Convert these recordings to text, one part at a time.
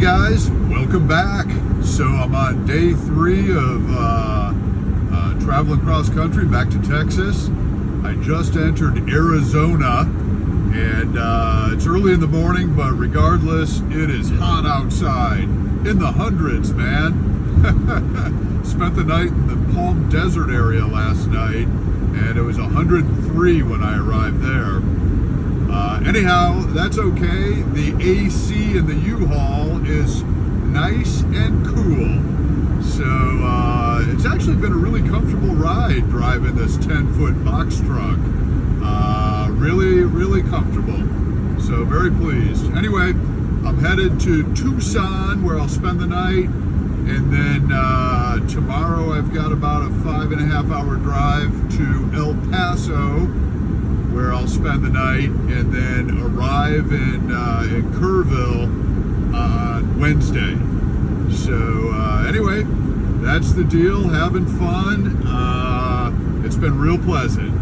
guys, welcome back. So I'm on day 3 of traveling cross country back to Texas. I just entered Arizona, and it's early in the morning, but regardless, it is hot outside, in the hundreds, man. Spent the night in the Palm Desert area last night, and it was 103 when I arrived there. Anyhow, that's okay. The AC in the U-Haul is nice and cool. So it's actually been a really comfortable ride driving this 10-foot box truck. Really comfortable. So very pleased. Anyway, I'm headed to Tucson where I'll spend the night. And then tomorrow I've got about a 5.5-hour drive to El Paso, where I'll spend the night, and then arrive in Kerrville on Wednesday. So anyway, that's the deal. Having fun. It's been real pleasant.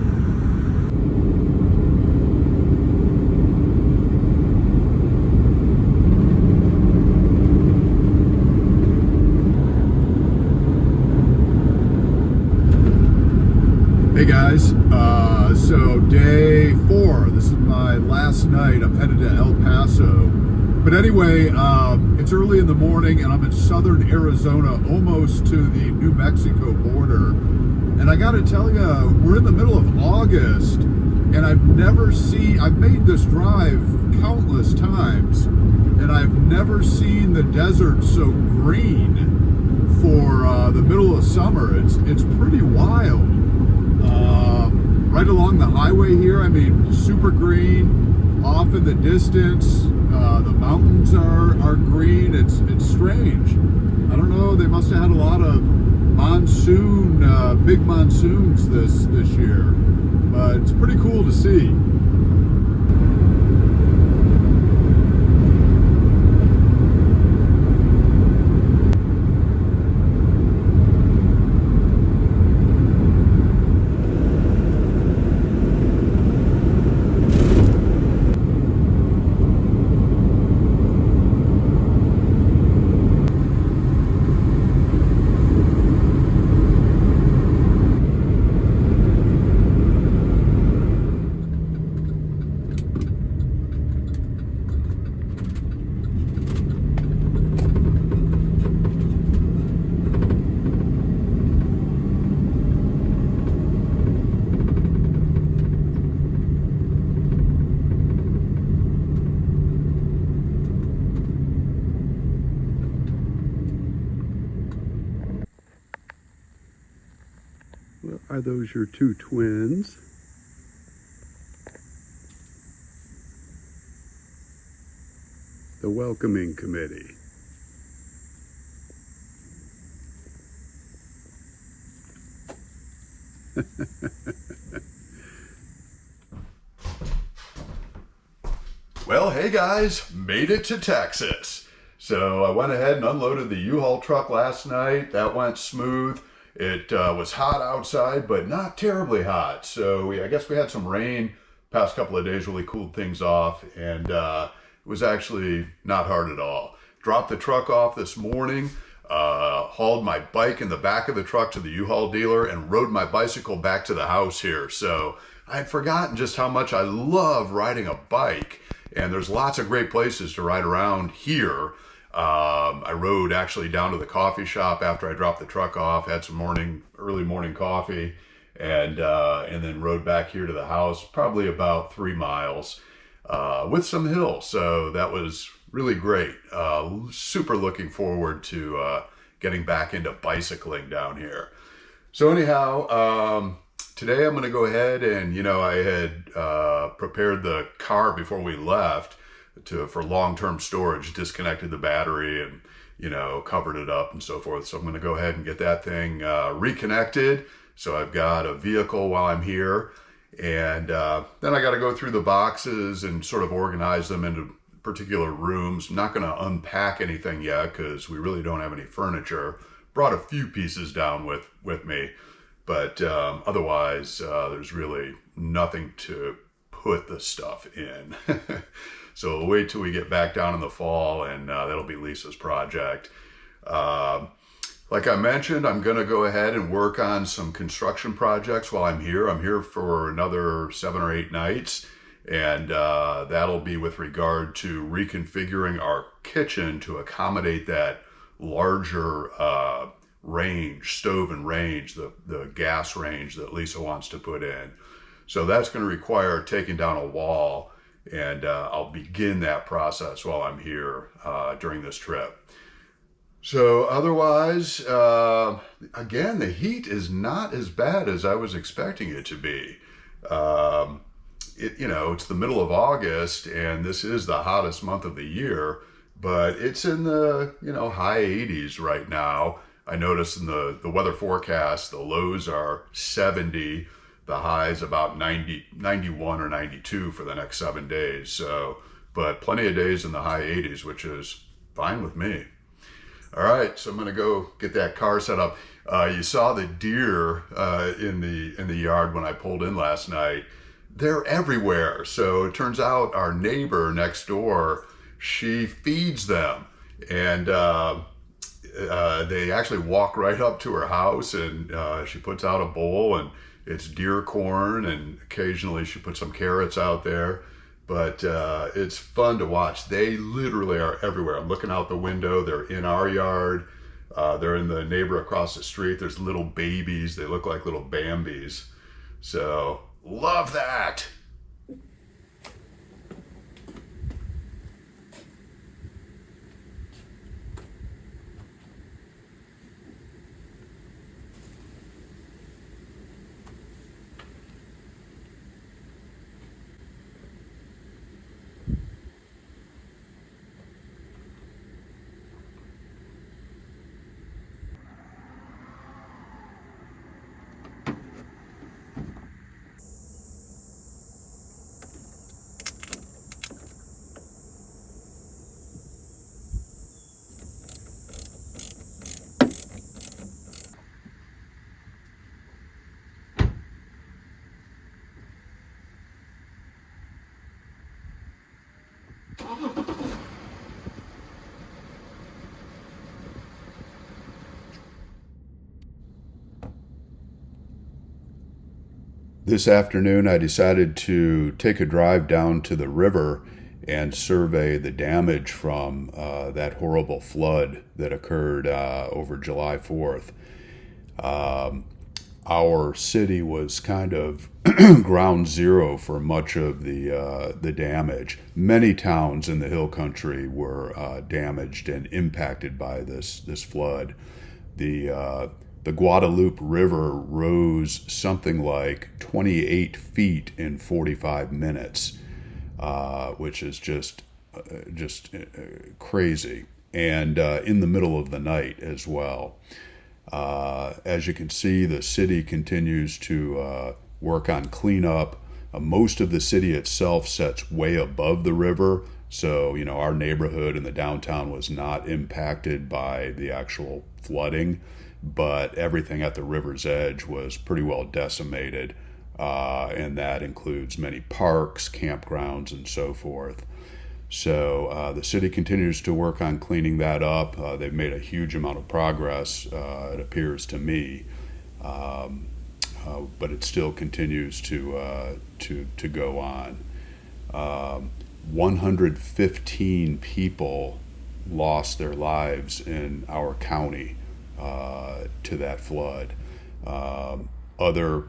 Hey guys, so day 4, this is my last night. I'm headed to El Paso. But anyway, it's early in the morning and I'm in southern Arizona, almost to the New Mexico border. And I gotta tell you, we're in the middle of August and I've made this drive countless times, and I've never seen the desert so green for the middle of summer. It's pretty wild. Right along the highway here, I mean, super green. Off in the distance, the mountains are green. It's strange. I don't know, they must have had a lot of big monsoons this year. But it's pretty cool to see. Well, are those your 2 twins? The welcoming committee. Well, hey guys, made it to Texas. So I went ahead and unloaded the U-Haul truck last night. That went smooth. It was hot outside, but not terribly hot. So I guess we had some rain past couple of days, really cooled things off, and it was actually not hard at all. Dropped the truck off this morning, hauled my bike in the back of the truck to the U-Haul dealer, and rode my bicycle back to the house here. So I had forgotten just how much I love riding a bike, and there's lots of great places to ride around here. I rode actually down to the coffee shop after I dropped the truck off, had some early morning coffee, and then rode back here to the house, probably about 3 miles, with some hills. So that was really great. Super looking forward to getting back into bicycling down here. So anyhow, today I'm going to go ahead and, I had prepared the car before we left for long-term storage, disconnected the battery and, covered it up and so forth. So I'm going to go ahead and get that thing reconnected. So I've got a vehicle while I'm here. And then I got to go through the boxes and sort of organize them into particular rooms. I'm not going to unpack anything yet because we really don't have any furniture. Brought a few pieces down with me. But otherwise, there's really nothing to put the stuff in. So we'll wait till we get back down in the fall, and that'll be Lisa's project. Um, like I mentioned, I'm going to go ahead and work on some construction projects while I'm here. I'm here for another 7 or 8 nights, and that'll be with regard to reconfiguring our kitchen to accommodate that larger stove and range, the gas range that Lisa wants to put in. So that's going to require taking down a wall, and I'll begin that process while I'm here during this trip. So otherwise, again, the heat is not as bad as I was expecting it to be. Um, it's the middle of August, and this is the hottest month of the year, but it's in the, high 80s right now. I noticed in the weather forecast, the lows are 70, the highs about 90, 91 or 92 for the next 7 days. So, but plenty of days in the high 80s, which is fine with me. All right, so I'm gonna go get that car set up. You saw the deer in the yard when I pulled in last night. They're everywhere. So it turns out our neighbor next door, she feeds them, and they actually walk right up to her house, and she puts out a bowl, and it's deer corn, and occasionally she puts some carrots out there. But it's fun to watch. They literally are everywhere. I'm looking out the window. They're in our yard. They're in the neighbor across the street. There's little babies. They look like little Bambis. So love that. This afternoon, I decided to take a drive down to the river and survey the damage from that horrible flood that occurred over July 4th. Um, our city was kind of ground zero for much of the damage. Many towns in the hill country were damaged and impacted by this flood. The Guadalupe River rose something like 28 feet in 45 minutes, which is just crazy, and in the middle of the night as well. As you can see, the city continues to work on cleanup. Most of the city itself sits way above the river, so our neighborhood in the downtown was not impacted by the actual flooding, but everything at the river's edge was pretty well decimated, and that includes many parks, campgrounds, and so forth. So the city continues to work on cleaning that up. They've made a huge amount of progress, it appears to me, but it still continues to go on. 115 people lost their lives in our county to that flood. Other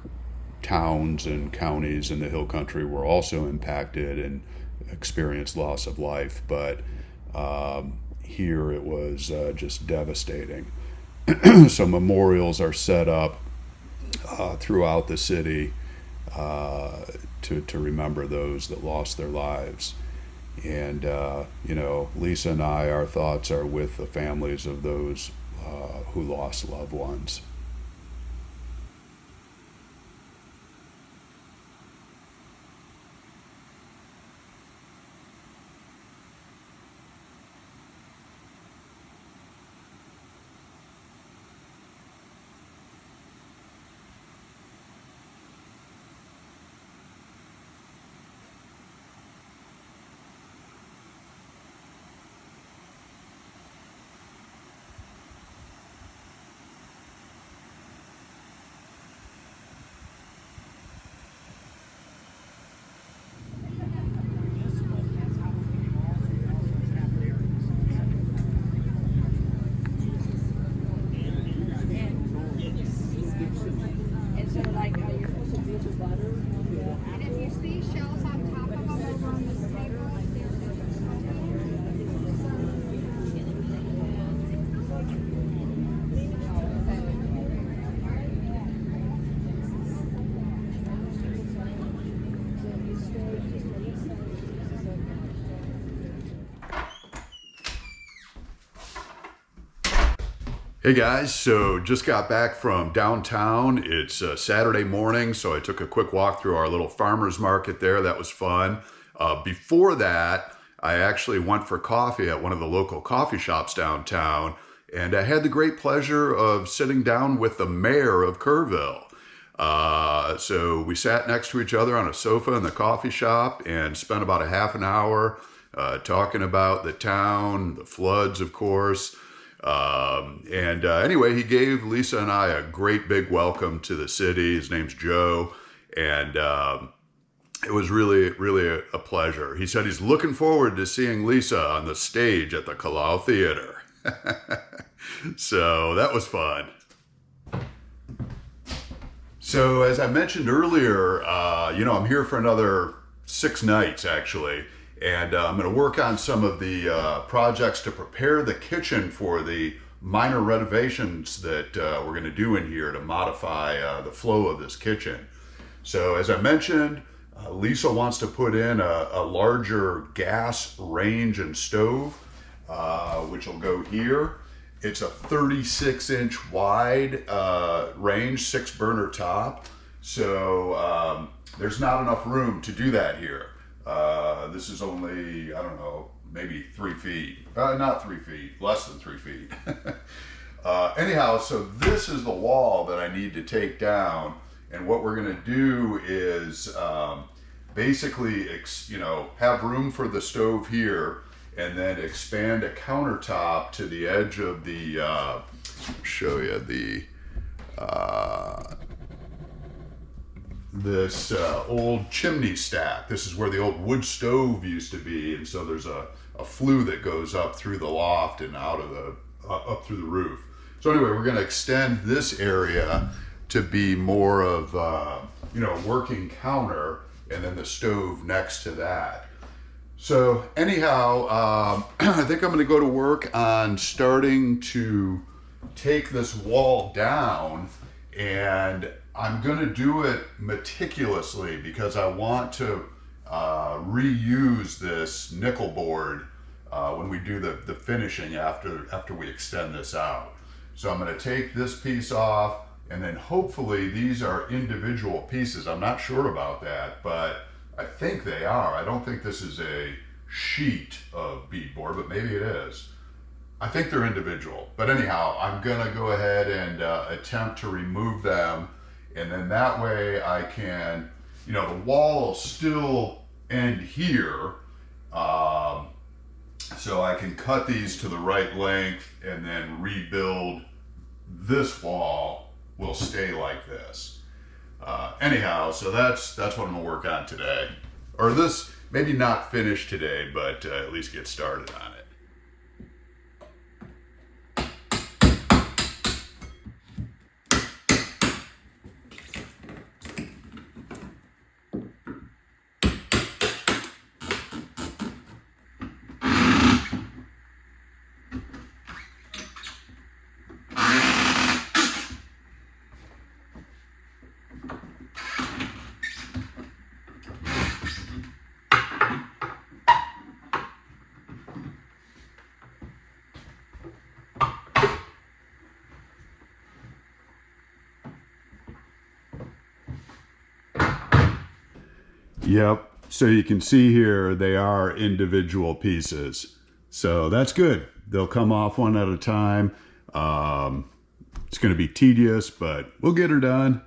towns and counties in the hill country were also impacted and experienced loss of life, but here it was just devastating. So memorials are set up throughout the city to remember those that lost their lives. And Lisa and I, our thoughts are with the families of those who lost loved ones. Hey guys, so just got back from downtown. It's Saturday morning, so I took a quick walk through our little farmer's market there. That was fun. Before that, I actually went for coffee at one of the local coffee shops downtown, and I had the great pleasure of sitting down with the mayor of Kerrville. So we sat next to each other on a sofa in the coffee shop and spent about a half an hour talking about the town, the floods, of course. Anyway, he gave Lisa and I a great big welcome to the city. His name's Joe, and it was really, really a pleasure. He said he's looking forward to seeing Lisa on the stage at the Kalau Theater. So that was fun. So as I mentioned earlier, I'm here for another 6 nights actually. And I'm going to work on some of the projects to prepare the kitchen for the minor renovations that we're going to do in here to modify the flow of this kitchen. So as I mentioned, Lisa wants to put in a larger gas range and stove, which will go here. It's a 36-inch wide range, 6-burner top. So there's not enough room to do that here. This is only, I don't know, maybe 3 feet. Not 3 feet, less than 3 feet. Anyhow, so this is the wall that I need to take down. And what we're going to do is basically, have room for the stove here and then expand a countertop to the edge of the, show you the, this old chimney stack. This is where the old wood stove used to be, and so there's a flue that goes up through the loft and out of the up through the roof. So anyway, we're going to extend this area to be more of working counter, and then the stove next to that. So anyhow, I think I'm going to go to work on starting to take this wall down, and I'm going to do it meticulously because I want to reuse this nickel board when we do the finishing after we extend this out. So I'm going to take this piece off, and then hopefully these are individual pieces. I'm not sure about that, but I think they are. I don't think this is a sheet of beadboard, but maybe it is. I think they're individual. But anyhow, I'm going to go ahead and attempt to remove them. And then that way I can, the wall will still end here. So I can cut these to the right length and then rebuild this wall will stay like this. Anyhow, so that's what I'm gonna work on today. Or this, maybe not finish today, but at least get started on it. Yep, so you can see here they are individual pieces. So that's good. They'll come off one at a time. It's going to be tedious, but we'll get her done.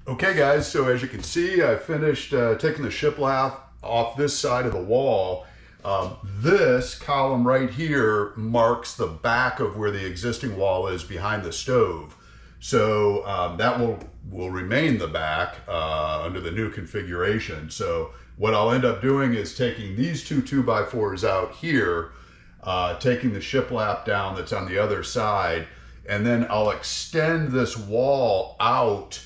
Okay guys, so as you can see, I finished taking the shiplap off this side of the wall. This column right here marks the back of where the existing wall is behind the stove. So that will remain the back under the new configuration. So what I'll end up doing is taking these two 2x4s out here, taking the shiplap down that's on the other side, and then I'll extend this wall out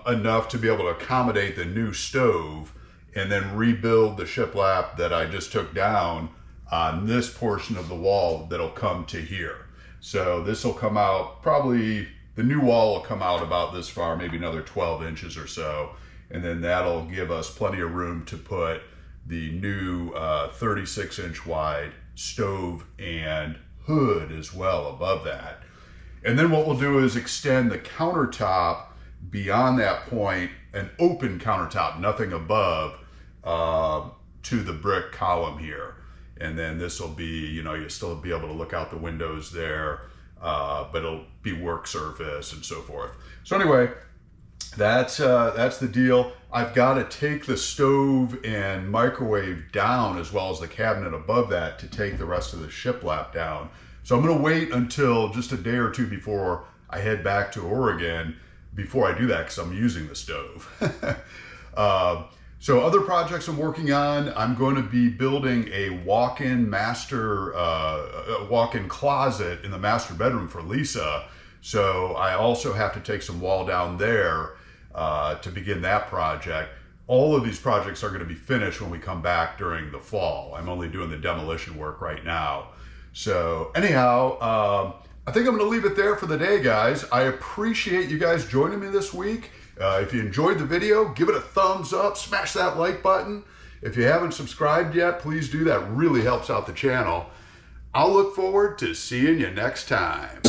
enough to be able to accommodate the new stove, and then rebuild the shiplap that I just took down on this portion of the wall that'll come to here. So this will come out, probably the new wall will come out about this far, maybe another 12 inches or so. And then that'll give us plenty of room to put the new 36-inch wide stove and hood as well above that. And then what we'll do is extend the countertop beyond that point, an open countertop, nothing above, to the brick column here. And then this will be, you know, you'll still be able to look out the windows there, but it'll be work surface and so forth. So anyway, that's the deal. I've got to take the stove and microwave down as well as the cabinet above that to take the rest of the shiplap down. So I'm going to wait until just a day or two before I head back to Oregon before I do that, because I'm using the stove. So other projects I'm working on, I'm going to be building a walk-in walk-in closet in the master bedroom for Lisa. So I also have to take some wall down there to begin that project. All of these projects are going to be finished when we come back during the fall. I'm only doing the demolition work right now. So anyhow, I think I'm going to leave it there for the day, guys. I appreciate you guys joining me this week. If you enjoyed the video, give it a thumbs up, smash that like button. If you haven't subscribed yet, please do. That really helps out the channel. I'll look forward to seeing you next time.